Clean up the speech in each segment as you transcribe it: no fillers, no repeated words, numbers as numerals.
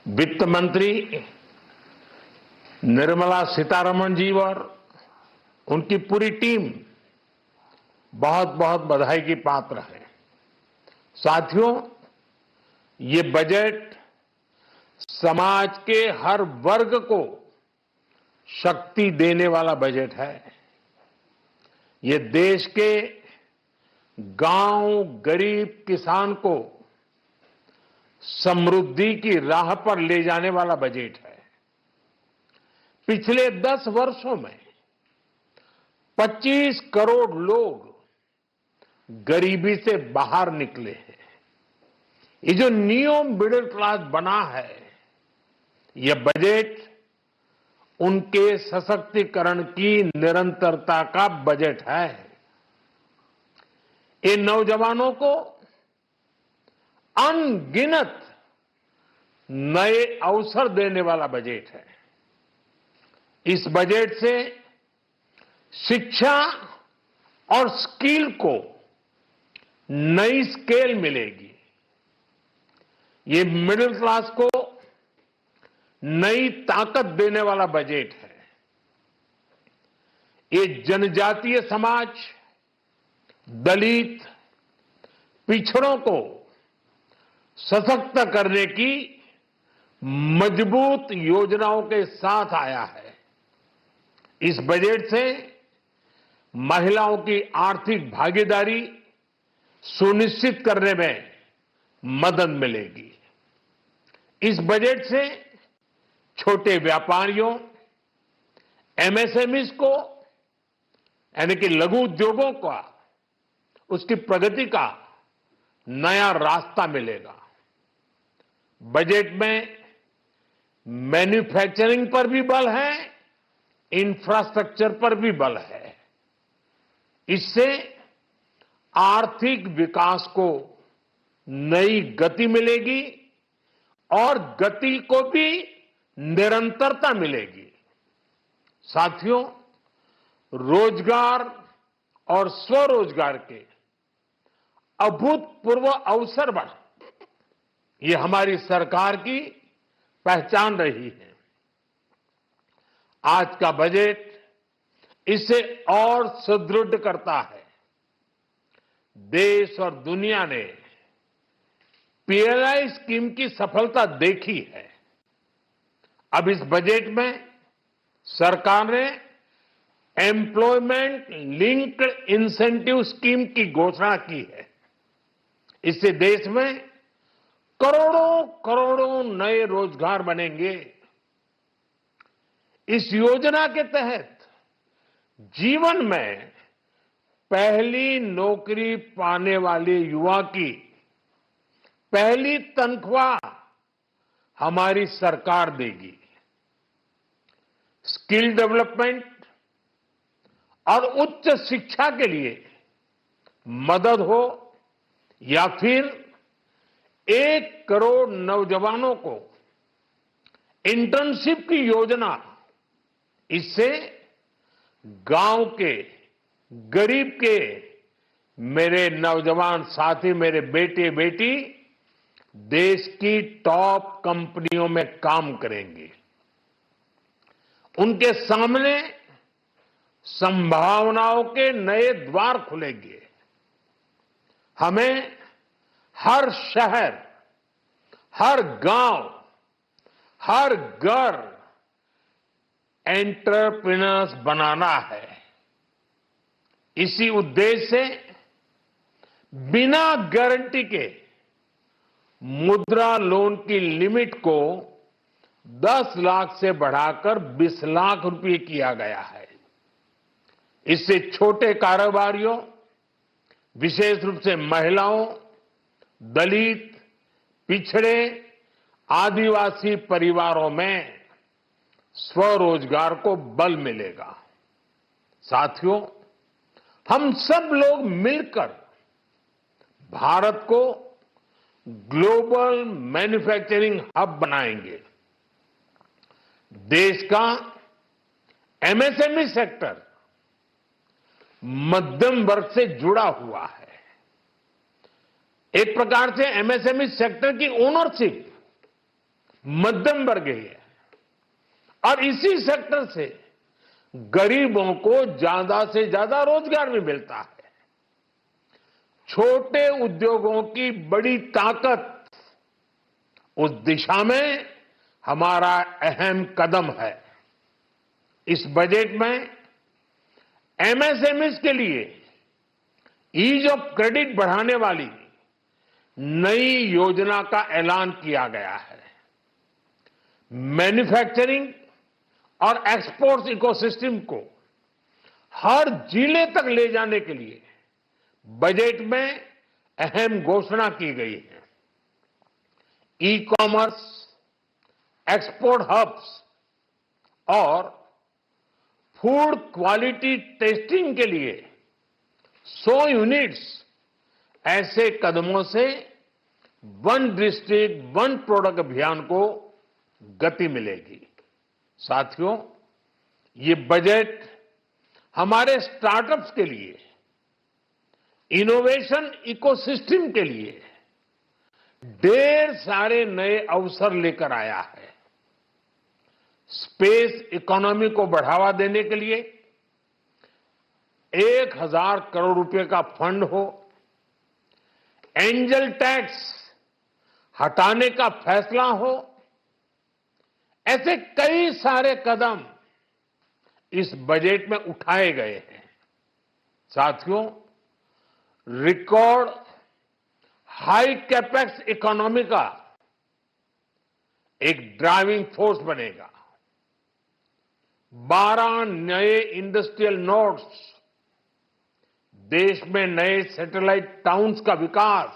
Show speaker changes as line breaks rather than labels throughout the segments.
वित्त मंत्री निर्मला सीतारमण जी और उनकी पूरी टीम बहुत बहुत बधाई की पात्र है। साथियों, ये बजट समाज के हर वर्ग को शक्ति देने वाला बजट है। ये देश के गांव, गरीब किसान को समृद्धि की राह पर ले जाने वाला बजट है। पिछले 10 वर्षों में 25 करोड़ लोग गरीबी से बाहर निकले हैं। ये जो न्यू मिडिल क्लास बना है, यह बजट उनके सशक्तिकरण की निरंतरता का बजट है। ये नौजवानों को अनगिनत नए अवसर देने वाला बजट है। इस बजट से शिक्षा और स्किल को नई स्केल मिलेगी। ये मिडिल क्लास को नई ताकत देने वाला बजट है। ये जनजातीय समाज, दलित, पिछड़ों को सशक्त करने की मजबूत योजनाओं के साथ आया है। इस बजट से महिलाओं की आर्थिक भागीदारी सुनिश्चित करने में मदद मिलेगी। इस बजट से छोटे व्यापारियों, एमएसएमईज को, यानी कि लघु उद्योगों का, उसकी प्रगति का नया रास्ता मिलेगा। बजट में मैन्युफैक्चरिंग पर भी बल है, इंफ्रास्ट्रक्चर पर भी बल है। इससे आर्थिक विकास को नई गति मिलेगी और गति को भी निरंतरता मिलेगी। साथियों, रोजगार और स्वरोजगार के अभूतपूर्व अवसर बढ़, ये हमारी सरकार की पहचान रही है। आज का बजट इसे और सुदृढ़ करता है। देश और दुनिया ने पीएलआई स्कीम की सफलता देखी है। अब इस बजट में सरकार ने एम्प्लॉयमेंट लिंक्ड इंसेंटिव स्कीम की घोषणा की है। इससे देश में करोड़ों करोड़ों नए रोजगार बनेंगे। इस योजना के तहत जीवन में पहली नौकरी पाने वाले युवा की पहली तनख्वाह हमारी सरकार देगी। स्किल डेवलपमेंट और उच्च शिक्षा के लिए मदद हो या फिर 1 करोड़ नौजवानों को इंटर्नशिप की योजना, इससे गांव के, गरीब के मेरे नौजवान साथी, मेरे बेटे बेटी देश की टॉप कंपनियों में काम करेंगे। उनके सामने संभावनाओं के नए द्वार खुलेंगे। हमें हर शहर, हर गांव, हर घर एंटरप्रेन्योर्स बनाना है। इसी उद्देश्य से बिना गारंटी के मुद्रा लोन की लिमिट को 10 लाख से बढ़ाकर 20 लाख रुपए किया गया है। इससे छोटे कारोबारियों, विशेष रूप से महिलाओं, दलित, पिछड़े, आदिवासी परिवारों में स्वरोजगार को बल मिलेगा। साथियों, हम सब लोग मिलकर भारत को ग्लोबल मैन्युफैक्चरिंग हब बनाएंगे। देश का एमएसएमई सेक्टर मध्यम वर्ग से जुड़ा हुआ है। एक प्रकार से एमएसएमई सेक्टर की ओनरशिप मध्यम वर्ग है और इसी सेक्टर से गरीबों को ज्यादा से ज्यादा रोजगार भी मिलता है। छोटे उद्योगों की बड़ी ताकत, उस दिशा में हमारा अहम कदम है। इस बजट में एमएसएमईज के लिए ईज ऑफ क्रेडिट बढ़ाने वाली नई योजना का ऐलान किया गया है। मैन्युफैक्चरिंग और एक्सपोर्ट्स इकोसिस्टम को हर जिले तक ले जाने के लिए बजट में अहम घोषणा की गई है। ई कॉमर्स, एक्सपोर्ट हब्स और फूड क्वालिटी टेस्टिंग के लिए 100 यूनिट्स, ऐसे कदमों से वन डिस्ट्रिक्ट वन प्रोडक्ट अभियान को गति मिलेगी। साथियों, ये बजट हमारे स्टार्टअप्स के लिए, इनोवेशन इकोसिस्टम के लिए ढेर सारे नए अवसर लेकर आया है। स्पेस इकोनॉमी को बढ़ावा देने के लिए 1000 करोड़ रुपए का फंड हो, एंजल टैक्स हटाने का फैसला हो, ऐसे कई सारे कदम इस बजट में उठाए गए हैं। साथियों, रिकॉर्ड हाई कैपेक्स इकोनॉमी का एक ड्राइविंग फोर्स बनेगा। 12 नए इंडस्ट्रियल नोड्स, देश में नए सैटेलाइट टाउन्स का विकास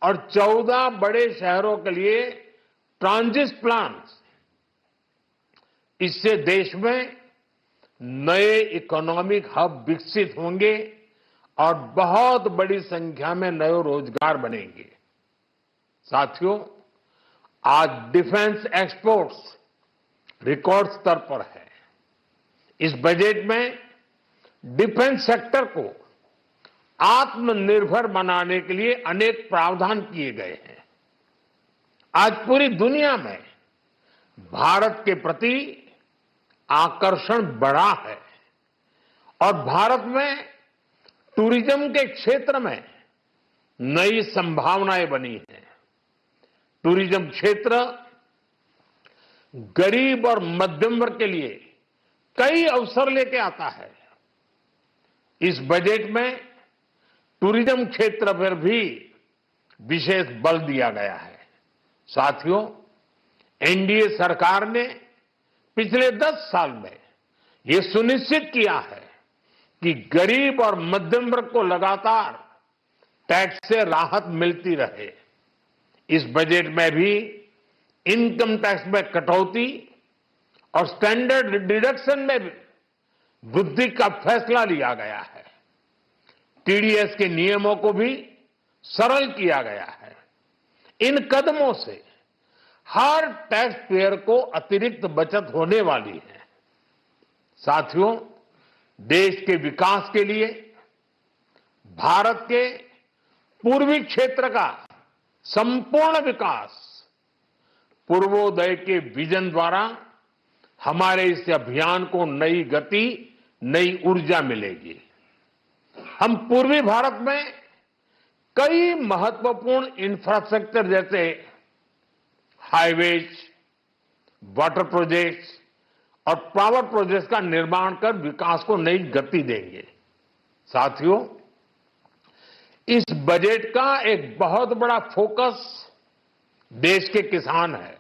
और 14 बड़े शहरों के लिए ट्रांजिट प्लान, इससे देश में नए इकोनॉमिक हब विकसित होंगे और बहुत बड़ी संख्या में नए रोजगार बनेंगे। साथियों, आज डिफेंस एक्सपोर्ट्स रिकॉर्ड स्तर पर है। इस बजट में डिफेंस सेक्टर को आत्मनिर्भर बनाने के लिए अनेक प्रावधान किए गए हैं। आज पूरी दुनिया में भारत के प्रति आकर्षण बढ़ा है और भारत में टूरिज्म के क्षेत्र में नई संभावनाएं बनी हैं। टूरिज्म क्षेत्र गरीब और मध्यम वर्ग के लिए कई अवसर लेके आता है। इस बजट में टूरिज्म क्षेत्र पर भी विशेष बल दिया गया है। साथियों, एनडीए सरकार ने पिछले 10 साल में यह सुनिश्चित किया है कि गरीब और मध्यम वर्ग को लगातार टैक्स से राहत मिलती रहे। इस बजट में भी इनकम टैक्स में कटौती और स्टैंडर्ड डिडक्शन में भी वृद्धि का फैसला लिया गया है। टीडीएस के नियमों को भी सरल किया गया है। इन कदमों से हर टैक्स पेयर को अतिरिक्त बचत होने वाली है। साथियों, देश के विकास के लिए भारत के पूर्वी क्षेत्र का संपूर्ण विकास पूर्वोदय के विजन द्वारा हमारे इस अभियान को नई गति, नई ऊर्जा मिलेगी। हम पूर्वी भारत में कई महत्वपूर्ण इंफ्रास्ट्रक्चर जैसे हाईवेज, वाटर प्रोजेक्ट्स और पावर प्रोजेक्ट्स का निर्माण कर विकास को नई गति देंगे। साथियों, इस बजट का एक बहुत बड़ा फोकस देश के किसान है।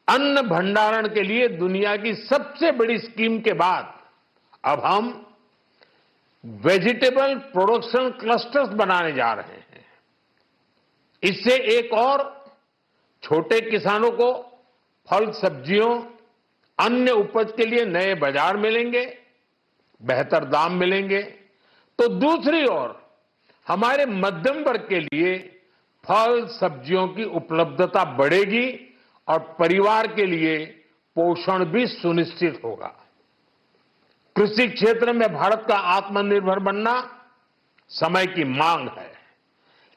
अन्न भंडारण के लिए दुनिया की सबसे बड़ी स्कीम के बाद अब हम वेजिटेबल प्रोडक्शन क्लस्टर्स बनाने जा रहे हैं। इससे एक और छोटे किसानों को फल, सब्जियों, अन्य उपज के लिए नए बाजार मिलेंगे, बेहतर दाम मिलेंगे, तो दूसरी ओर हमारे मध्यम वर्ग के लिए फल, सब्जियों की उपलब्धता बढ़ेगी और परिवार के लिए पोषण भी सुनिश्चित होगा। कृषि क्षेत्र में भारत का आत्मनिर्भर बनना समय की मांग है।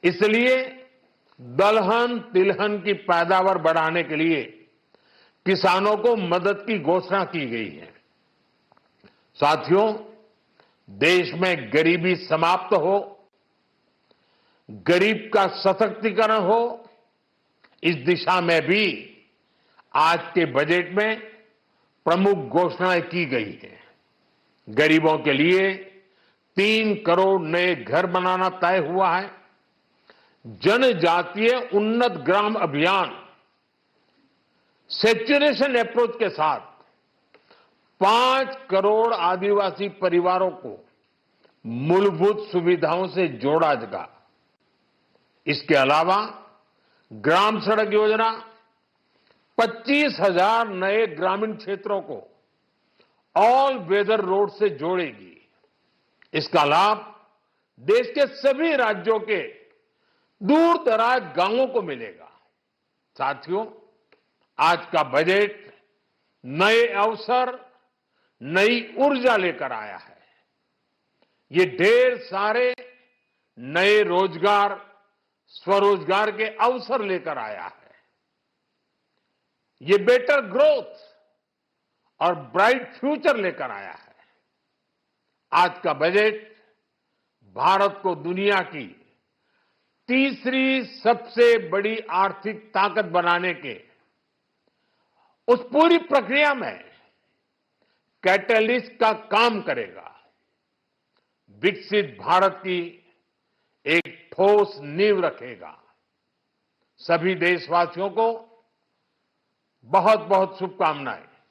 इसलिए दलहन तिलहन की पैदावार बढ़ाने के लिए किसानों को मदद की घोषणा की गई है। साथियों, देश में गरीबी समाप्त हो, गरीब का सशक्तिकरण हो, इस दिशा में भी आज के बजट में प्रमुख घोषणाएं की गई हैं। गरीबों के लिए 3 करोड़ नए घर बनाना तय हुआ है। जनजातीय उन्नत ग्राम अभियान सैचुरेशन अप्रोच के साथ 5 करोड़ आदिवासी परिवारों को मूलभूत सुविधाओं से जोड़ा जाएगा। इसके अलावा ग्राम सड़क योजना 25,000 नए ग्रामीण क्षेत्रों को ऑल वेदर रोड से जोड़ेगी। इसका लाभ देश के सभी राज्यों के दूर दराज गांवों को मिलेगा। साथियों, आज का बजट नए अवसर, नई ऊर्जा लेकर आया है। ये ढेर सारे नए रोजगार, स्वरोजगार के अवसर लेकर आया है। ये बेटर ग्रोथ और ब्राइट फ्यूचर लेकर आया है। आज का बजट भारत को दुनिया की तीसरी सबसे बड़ी आर्थिक ताकत बनाने के उस पूरी प्रक्रिया में कैटलिस्ट का काम करेगा। विकसित भारत की एक ठोस नींव रखेगा। सभी देशवासियों को बहुत बहुत शुभकामनाएं।